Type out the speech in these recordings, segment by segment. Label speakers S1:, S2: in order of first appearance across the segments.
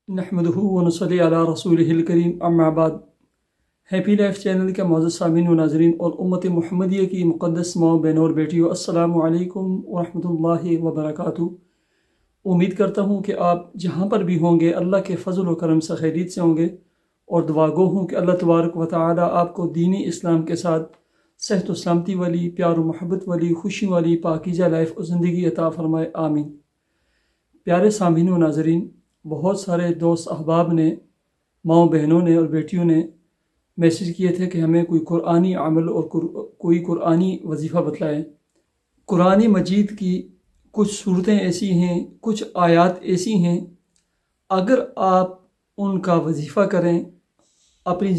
S1: नहमदुहु व नसल्ली अला रसूलिहिल करीम अम्मा बाद। हैप्पी लाइफ चैनल के मौजूद सामीन व नाज़रीन और उम्मत मुहम्मदिया की मुक़द्दस माँ बहनों और बेटियों, अस्सलामु अलैकुम व रहमतुल्लाहि व बरकातुहू। उम्मीद करता हूँ कि आप जहाँ पर भी होंगे अल्लाह के फ़ज़ल व करम से खैरियत से होंगे और दुआ गो हूँ कि अल्लाह तबारक व तआला आपको दीनी इस्लाम के साथ सेहत व सलामती वाली, प्यार व मोहब्बत वाली, खुशी वाली पाकीज़ा लाइफ और ज़िंदगी अता फ़रमाए, आमीन। प्यारे सामीन व नाज़रीन, बहुत सारे दोस्त अहबाब ने, माँ बहनों ने और बेटियों ने मैसेज किए थे कि हमें कोई कुरानी अमल और कोई कुरानी वजीफ़ा बतलाएं। कुरानी मजीद की कुछ सूरतें ऐसी हैं, कुछ आयात ऐसी हैं, अगर आप उनका वजीफ़ा करें, अपनी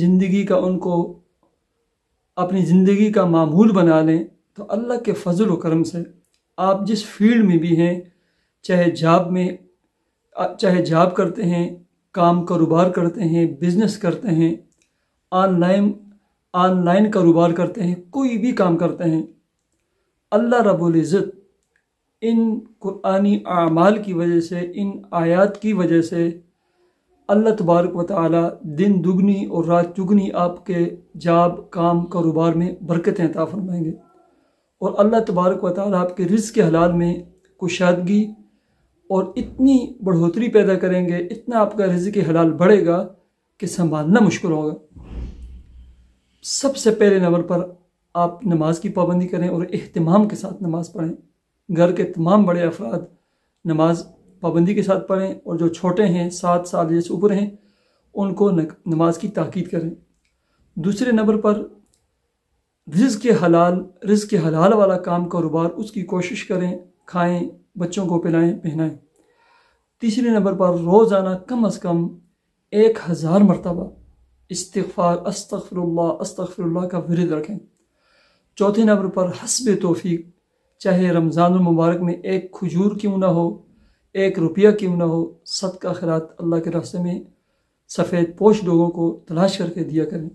S1: ज़िंदगी का मामूल बना लें, तो अल्लाह के फ़ज़ल व करम से आप जिस फील्ड में भी हैं, चाहे जॉब करते हैं, काम कारोबार करते हैं, बिज़नेस करते हैं, ऑनलाइन कारोबार करते हैं, कोई भी काम करते हैं, अल्लाह रब्बुल इज़्ज़त इन कुरानी आमाल की वजह से, इन आयात की वजह से अल्लाह तबारक व तआला दिन दुगनी और रात चुगनी आपके जॉब, काम, कारोबार में बरकतें अता फरमाएंगे और अल्लाह तबारक व तआला आपके रिज़्क़ के हलाल में कुशादगी और इतनी बढ़ोतरी पैदा करेंगे, इतना आपका रिज़्क़ के हलाल बढ़ेगा कि संभालना मुश्किल होगा। सबसे पहले नंबर पर आप नमाज की पाबंदी करें और एहतिमाम के साथ नमाज पढ़ें। घर के तमाम बड़े अफराद नमाज पाबंदी के साथ पढ़ें और जो छोटे हैं, 7 साल से ऊपर हैं, उनको नमाज की ताकीद करें। दूसरे नंबर पर रिज़्क़ के हलाल वाला काम कारोबार, उसकी कोशिश करें, खाएं, बच्चों को पिलाएं, पहनाएं। तीसरे नंबर पर रोज़ाना कम अज़ कम 1000 मरतबा इस्तिग़फ़ार अस्तग़फ़िरुल्लाह का विरद रखें। चौथे नंबर पर हस्बे तौफ़ीक, चाहे रमज़ानुल मुबारक में 1 खजूर क्यों ना हो, 1 रुपया क्यों ना हो, सदका खैरात अल्लाह के रास्ते में सफ़ेद पोश लोगों को तलाश करके दिया करें।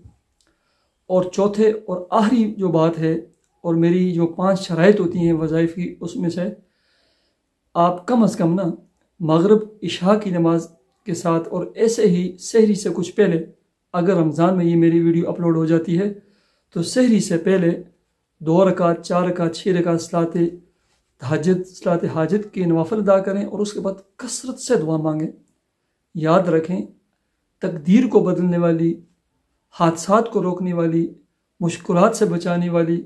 S1: और चौथे और आखिरी जो बात है, और मेरी जो 5 शराइत होती हैं वज़ाइफ़ की, उसमें से आप कम अज़ कम ना मगरिब इशा की नमाज के साथ और ऐसे ही सहरी से कुछ पहले, अगर रमज़ान में ये मेरी वीडियो अपलोड हो जाती है तो सहरी से पहले 2 रकात, 4 रकात, 6 रकात सलात हाजत के नवाफिल अदा करें और उसके बाद कसरत से दुआ मांगें। याद रखें, तकदीर को बदलने वाली, हादसात को रोकने वाली, मुश्किलात से बचाने वाली,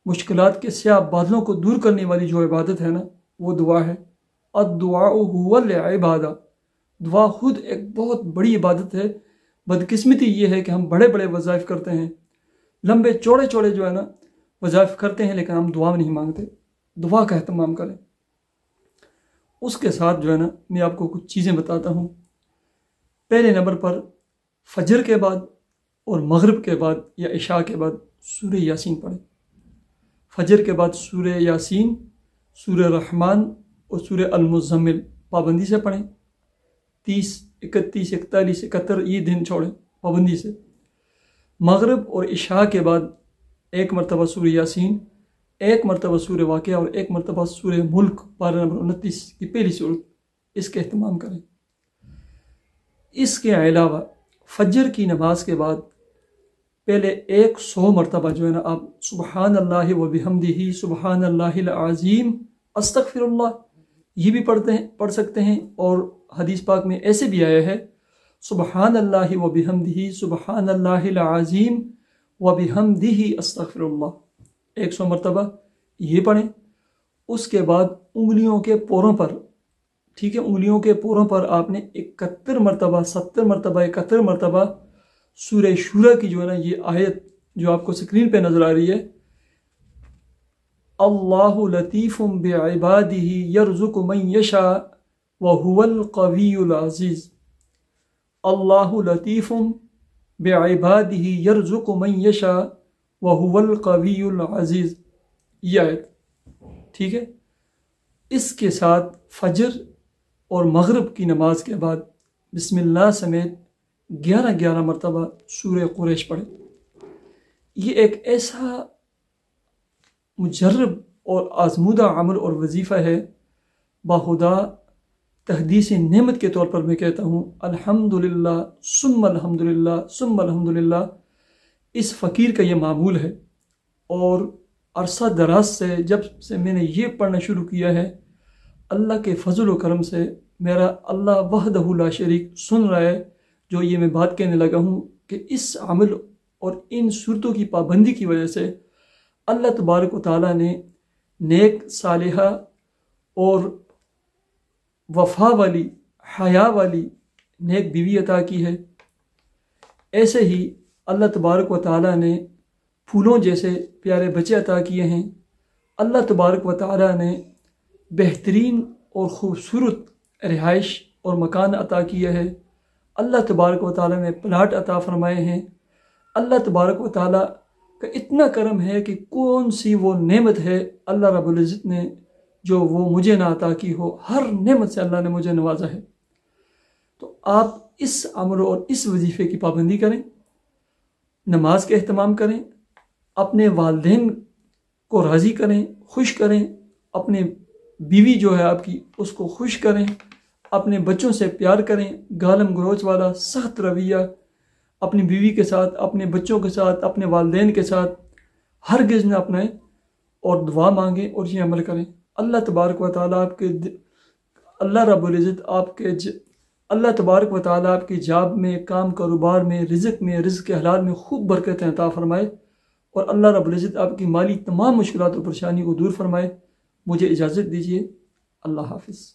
S1: मुश्किलात के स्याह बादलों को दूर करने वाली जो इबादत है ना, वो दुआ है। अद्दुआ हुवल इबादा, दुआ खुद एक बहुत बड़ी इबादत है। बदकिस्मती ये है कि हम बड़े बड़े वज़ाइफ करते हैं, लंबे चौड़े जो है ना वज़ाइफ करते हैं, लेकिन हम दुआ में नहीं मांगते। दुआ का एहतमाम करें। उसके साथ जो है ना, मैं आपको कुछ चीज़ें बताता हूँ। पहले नंबर पर फजर के बाद और मगरिब के बाद या इशा के बाद सूरह यासीन पढ़ें। फजर के बाद सूरह यासीन, सूरह रहमान और सूरह अल-मुज़म्मिल पाबंदी से पढ़ें। 30, 31, 41, 71 ये दिन छोड़ें पाबंदी से। मगरिब और इशा के बाद 1 मरतबा सूरह यासीन, 1 मरतबा सूरह वाक़िया और 1 मरतबा सूरह मुल्क, पारा नंबर 29 की पहली सूरत, इसके अहतमाम करें। इसके अलावा फजर की नमाज के बाद पहले 100 मरतबा जो है ना, आप सुबहानल्लाहि व बिहम्दिही सुबहानल्लाहिल अज़ीम अस्तग़फिरुल्लाह ये भी पढ़ सकते हैं। और हदीस पाक में ऐसे भी आया है, सुबहानल्लाहि व बिहम्दिही सुबहानल्लाहिल अज़ीम व बिहम्दिही अस्तग़फिरुल्लाह, 100 मरतबा ये पढ़ें। उसके बाद उंगलियों के पोरों पर, ठीक है, उंगलियों के पोरों पर आपने 71 मरतबा, 70 मरतबा, 71 मरतबा सूरह शूरा की जो है ना ये आयत जो आपको स्क्रीन पे नज़र आ रही है, अल्लाहु लतीफ़ुम बिइबादिही यरज़ुक़ु मन यशा व हुवल क़वियुल अज़ीज़, अल्लाहु लतीफ़ुम बिइबादिही यरज़ुक़ु मन यशा व हुवल क़वियुल अज़ीज़, ये आयत, ठीक है। इसके साथ फजर और मगरिब की नमाज के बाद बिस्मिल्लाह समेत 11 मरतबा सूरह कुरैश पढ़ें। ये एक ऐसा मुजर्रब और आज़मूदा अमल और वजीफ़ा है, बाखुदा تحدیث نعمت کے طور پر میں کہتا ہوں الحمدللہ ثم الحمدللہ ثم الحمدللہ۔ اس فقیر کا یہ معمول ہے، اور عرصہ دراز سے جب سے میں نے یہ پڑھنا شروع کیا ہے، اللہ کے فضل و کرم سے میرا اللہ وحدہ لا شریک سن رہا ہے جو یہ میں بات کہنے لگا ہوں کہ اس عمل اور ان صورتوں کی پابندی کی وجہ سے اللہ تبارک و تعالیٰ نے نیک صالحہ اور وفا والی حیا والی نیک بیوی عطا کی ہے۔ ایسے ہی اللہ تبارک و تعالیٰ نے پھولوں جیسے پیارے بچے عطا کیے ہیں۔ اللہ تبارک و تعالیٰ نے بہترین اور خوبصورت رہائش اور مکان عطا کیا ہے۔ اللہ تبارک و تعالیٰ نے پلاٹ عطا فرمائے ہیں۔ اللہ تبارک و تعالیٰ کا اتنا کرم ہے کہ کون سی وہ نعمت ہے اللہ رب العزت نے جو وہ مجھے نہ عطا کی ہو۔ ہر نعمت سے اللہ نے مجھے نوازا ہے۔ تو آپ اس عمل اور اس وظیفے کی پابندی کریں، نماز کا اہتمام کریں، اپنے والدین کو راضی کریں، خوش کریں، اپنے بیوی جو ہے آپ کی اس کو خوش کریں، اپنے بچوں سے پیار کریں، گالم گلوچ والا سخت رویہ اپنی بیوی کے ساتھ، اپنے بچوں کے ساتھ، اپنے والدین کے ساتھ ہرگز نہ اپنائیں، اور دعا مانگیں اور یہ عمل کریں۔ اللہ تبارک و تعالیٰ اللہ رب العزت اللہ تبارک و تعالیٰ آپ کی جاب میں، کام کاروبار میں، رزق کے حلال میں خوب برکتیں عطا فرمائے، اور اللہ رب العزت آپ کی مالی تمام مشکلات و پریشانی کو دور فرمائے۔ مجھے اجازت دیجیے، اللہ حافظ۔